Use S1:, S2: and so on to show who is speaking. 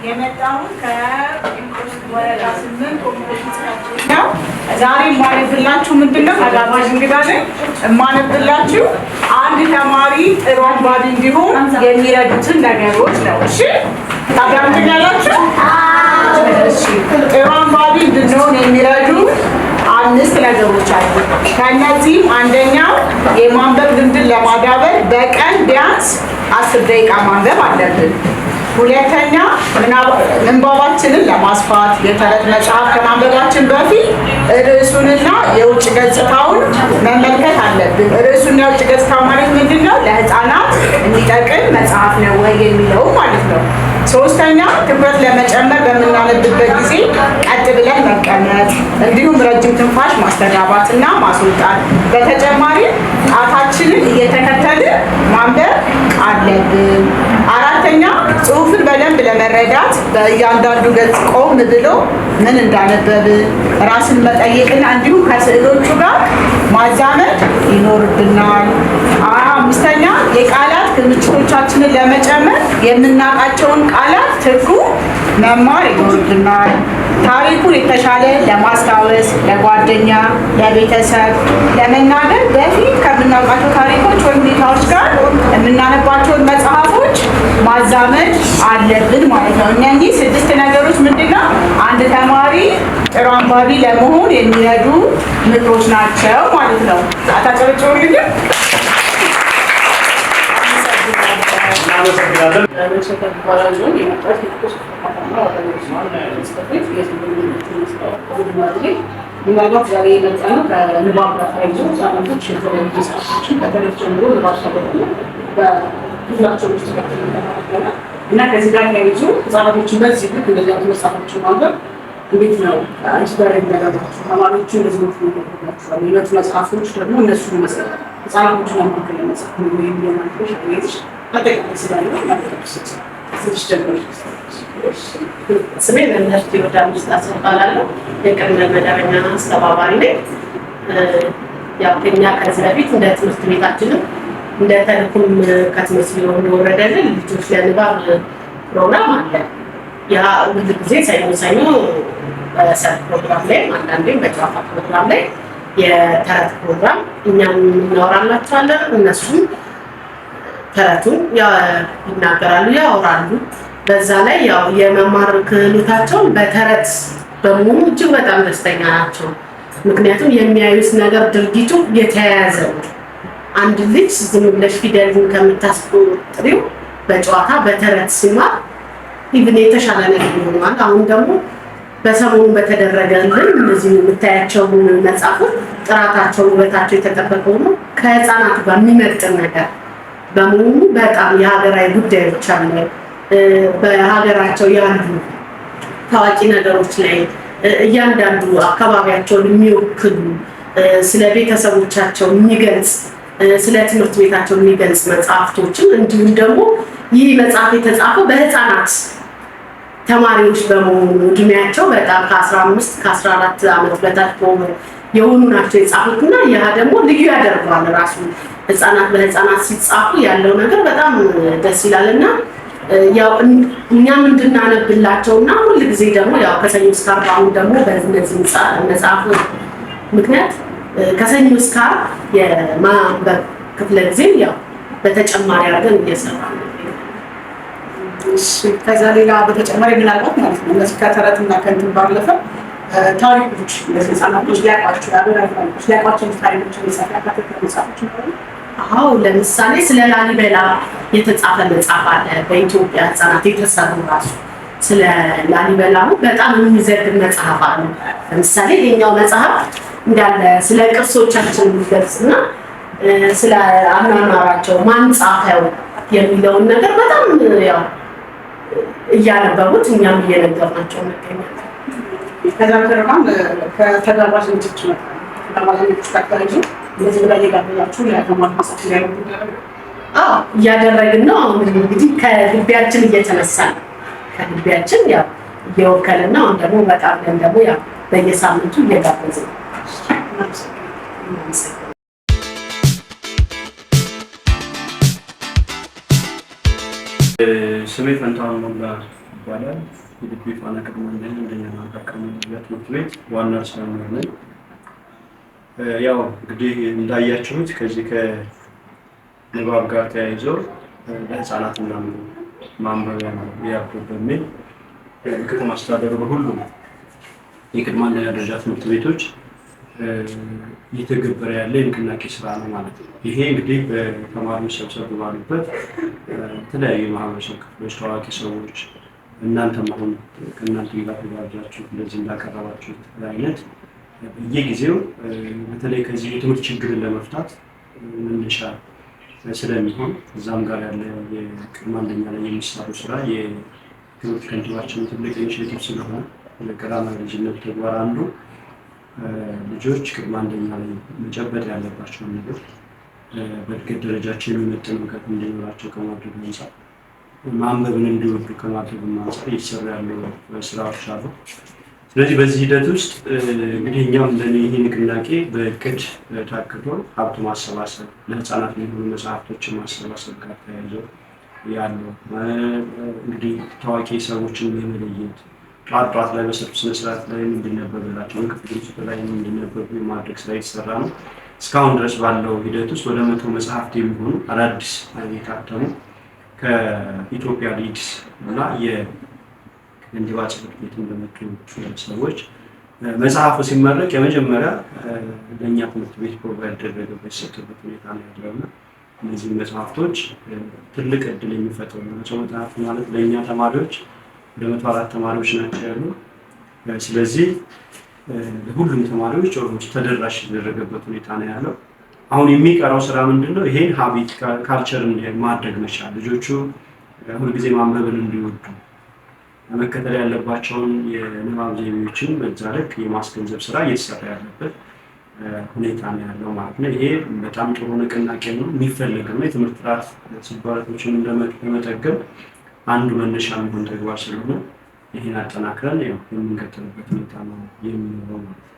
S1: የመጣውን ከወረዳ 8 ኮሚኒኬሽን ነው። ዛሬ የማነብላችሁ ምንድነው ተጋባዥ እንግዳ ነኝ። የማነብላችሁ አንድ ተማሪ ጥሩ አንባቢ እንዲሆን የሚረዱትን ነገሮች ነው። እሺ ታዳምጡኛላችሁ? እሺ ጥሩ አንባቢ እንድንሆን የሚረዱ 5 ነገሮች አሉ። ከእነዚህም አንደኛው የማንበብ ልምድን ለማዳበር በቀን ቢያንስ 10 ደቂቃ ማንበብ አለብን። ሁለተኛ ምንባባችንን ለማስፋት የተረት መጽሐፍ ከማንበባችን በፊት ርዕሱንና የውጭ ገጽታውን መመልከት አለብን። ርዕሱና የውጭ ገጽታው ማለት ምንድን ነው? ለህፃናት የሚጠቅም መጽሐፍ ነው ወይ የሚለው ማለት ነው። ሶስተኛ ትኩረት ለመጨመር በምናነብበት ጊዜ ቀጥ ብለን መቀመጥ እንዲሁም ረጅም ትንፋሽ ማስተጋባትና ማስወጣት። በተጨማሪም ጣታችንን እየተከተልን ማንበብ አለብን። አራተኛ ጽሑፍን በደንብ ለመረዳት በእያንዳንዱ ገጽ ቆም ብሎ ምን እንዳነበብን ራስን መጠየቅና እንዲሁም ከስዕሎቹ ጋር ማዛመድ ይኖርብናል። አምስተኛ የቃላት ክምችቶቻችንን ለመጨመር የምናውቃቸውን ቃላት ትርጉም መማር ይኖርብናል። ታሪኩን የተሻለ ለማስታወስ ለጓደኛ፣ ለቤተሰብ ለመናገር በፊት ከምናውቃቸው ታሪኮች ወይም ሁኔታዎች ጋር የምናነባቸውን መጽሐፎች ማዛመድ አለብን ማለት ነው። እነዚህ 6 ነገሮች ምንድነው? አንድ ተማሪ ጥሩ አንባቢ ለመሆን የሚረዱ ምክሮች ናቸው ማለት ነው። አታጨበጭቡልኝ? ምናልባት ዛሬ የመጣ ነው ከንባብ ጋር ተያይዞ ህጻናቶች የተለያዩ መጽሐፎችን በተለይ ጀምሮ ንባብ ተበሉ በክፍላቸው ውስጥ ከተመለከተና እና ከዚህ ጋር ተያይዞ ህጻናቶችን በዚህ ልክ እንደዚህ አይነት መጽሐፎችን ማንበብ እንዴት ነው አንስዳሪ ነገራቸው ተማሪዎቹ እንደዚህ ነው የሚያደርጋቸው የነሱ መጽሐፎች ደግሞ እነሱ መስጠት ህጻናቶችን ለማከለ መጽሐፍ ነው የሚያማክሩ ሸክሜዎች አጠቃላይ ስላለ ማለት ነው።
S2: ስሜ መምህርት ዮርዳኖስ ታስባላለሁ። የቅድመ መደበኛ አስተባባሪ ነኝ። ያው እኛ ከዚህ በፊት እንደ ትምህርት ቤታችንም እንደ ተልእኮም ከትምህርት ቢሮ እንደወረደልን ልጆች ለንባብ ፕሮግራም አለ። ያ ሁል ጊዜ ሰኞ በሰርግ ፕሮግራም ላይ አንዳንዴም በጨዋታ ፕሮግራም ላይ የተረት ፕሮግራም እኛም እናወራላቸዋለን። እነሱም ተረቱን ይናገራሉ፣ ያወራሉ። በዛ ላይ ያው የመማር ክህሎታቸውን በተረት በመሆኑ እጅግ በጣም ደስተኛ ናቸው። ምክንያቱም የሚያዩት ነገር ድርጊቱ የተያያዘ ነው። አንድ ልጅ ዝም ብለሽ ፊደልን ከምታስቆጥሪው በጨዋታ በተረት ሲማር ኢቭን የተሻለ ነገር ይሆናል። አሁን ደግሞ በሰሞኑ በተደረገልን እነዚህ የምታያቸው መጽሐፎች ጥራታቸው ውበታቸው የተጠበቀው ነው። ከህፃናት ጋር የሚመጥን ነገር በመሆኑ በጣም የሀገራዊ ጉዳዮች አለ በሀገራቸው ያሉ ታዋቂ ነገሮች ላይ እያንዳንዱ አካባቢያቸውን የሚወክሉ ስለ ቤተሰቦቻቸው የሚገልጽ ስለ ትምህርት ቤታቸው የሚገልጽ መጽሐፍቶችን እንዲሁም ደግሞ ይህ መጽሐፍ የተጻፈው በህፃናት ተማሪዎች በመሆኑ እድሜያቸው በጣም ከ15 ከ14 ዓመት በታች የሆኑ ናቸው የጻፉትና ያ ደግሞ ልዩ ያደርገዋል። ራሱ ህፃናት በህፃናት ሲጻፉ ያለው ነገር በጣም ደስ ይላልና ያው እኛም እንድናነብላቸውና ሁሉ ጊዜ ደግሞ ያው ከሰኞ እስከ ዓርብ አሁን ደግሞ በእነዚህ መጽሐፍ ምክንያት ከሰኞ እስከ ዓርብ የማንበብ ክፍለ ጊዜ ያው በተጨማሪ አድርገን እየሰራን ነው።
S1: እሺ ከዛ ሌላ በተጨማሪ ምናልባት ማለት ነው እነዚህ ከተረትና ከእንትን ባለፈ ታሪኮች ህጻናቶች ሊያውቋቸው ሊያውቋቸው ታሪኮች መጽሐፎች ነው።
S2: አዎ ለምሳሌ ስለ ላሊበላ የተጻፈ መጽሐፍ አለ። በኢትዮጵያ ህጻናት የተሰሩ ራሱ ስለ ላሊበላ በጣም የሚዘግብ መጽሐፍ አለ። ለምሳሌ የኛው መጽሐፍ እንዳለ ስለ ቅርሶቻችን የሚገልጽና ስለ አኗኗራቸው ማን ጻፈው የሚለውን ነገር በጣም ያው እያነበቡት እኛም እየነገርናቸው እንገኛለን።
S1: ከዛ በተረፈም ከተጋባዥ ልጆች ነው ተጋባዦች ታከለጂ እንደዚህ ብላ እየጋበዛችሁ ለተማሪ ማሳት ላይ
S2: እያደረግን ነው። አሁን እንግዲህ ከግቢያችን እየተነሳ ነው። ከግቢያችን ያው እየወከልን ነው። አሁን ደግሞ በጣም ደግሞ ያው በየሳምንቱ እየጋበዝን ነው።
S3: ስሜ ፈንታሁን ሞላ ይባላል። የግቢ ፋና ቅድመ አንደኛ ትምህርት ቤት ዋና ርዕሰ መምህር ነኝ። ያው እንግዲህ እንዳያችሁት ከዚህ ከንባብ ጋር ተያይዞ ለህፃናትና ማንበቢያ ያዕቆብ በሚል የከተማ አስተዳደሩ በሁሉም የቅድመ አንደኛ ደረጃ ትምህርት ቤቶች እየተገበረ ያለ የንቅናቄ ስራ ነው ማለት ነው። ይሄ እንግዲህ በተማሪዎች ሰብሰብ ባሉበት የተለያዩ የማህበረሰብ ክፍሎች፣ ታዋቂ ሰዎች እናንተም አሁን ከእናንተ ጋር ተጋብዛችሁ እንደዚህ እንዳቀረባችሁት አይነት በየጊዜው በተለይ ከዚህ የትምህርት ችግርን ለመፍታት መነሻ ስለሚሆን እዛም ጋር ያለ የቅድመ አንደኛ ላይ የሚሰሩ ስራ የትምህርት ከንቲባችን ትልቅ ኢኒሼቲቭ ስለሆነ ቀዳማዊ ልጅነት ተግባር አንዱ ልጆች ቅድመ አንደኛ ላይ መጨበጥ ያለባቸውን ነገር በእድገት ደረጃቸው የሚመጥን እውቀት እንዲኖራቸው ከማድረግ አንጻር ማንበብን እንዲወዱ ከማድረግ አንጻር እየተሰሩ ያሉ ስራዎች አሉ። ስለዚህ በዚህ ሂደት ውስጥ እንግዲህ እኛም ይህ ንቅናቄ በእቅድ ታቅዶ ሀብት ማሰባሰብ ለህፃናት የሚሆኑ መጽሐፍቶችን ማሰባሰብ ጋር ተያይዞ ያለው እንግዲህ ታዋቂ ሰዎችን የመለየት ጧት ላይ በሰጡ ስነስርዓት ላይ እንዲነበብላቸው ክፍል ውስጥ ላይ እንዲነበቡ የማድረግ ስራ የተሰራ ነው። እስካሁን ድረስ ባለው ሂደት ውስጥ ወደ 100 መጽሐፍት የሚሆኑ አዳዲስ የታተሙ ከኢትዮጵያ ሊድስ እና የከንቲባ ጽሕፈት ቤት እንደመጡ ሰዎች መጽሐፉ ሲመረቅ የመጀመሪያ ለእኛ ትምህርት ቤት ፕሮቫይድ ያደረገበት የሰጠበት ሁኔታ ነው ያለውና እነዚህ መጽሐፍቶች ትልቅ እድል የሚፈጥሩ ናቸው። መጽሐፍት ማለት ለእኛ ተማሪዎች ወደ 104 ተማሪዎች ናቸው ያሉ። ስለዚህ ለሁሉም ተማሪዎች ኦልሞስት ተደራሽ የተደረገበት ሁኔታ ነው ያለው። አሁን የሚቀረው ስራ ምንድነው? ይሄን ሀቢት ካልቸርን ማድረግ መቻል፣ ልጆቹ ሁልጊዜ ማንበብን እንዲወዱ መከተል ያለባቸውን የንባብ ዘይቤዎችን በዛ ልክ የማስገንዘብ ስራ እየተሰራ ያለበት ሁኔታ ነው ያለው ማለት ነው። ይሄ በጣም ጥሩ ንቅናቄ ነው፣ የሚፈለግ ነው። የትምህርት ጥራት ስባቶችን ለመጠገን አንዱ መነሻ የሚሆን ተግባር ስለሆነ ይህን አጠናክረን የምንቀጥልበት ሁኔታ ነው የሚኖረው ማለት ነው።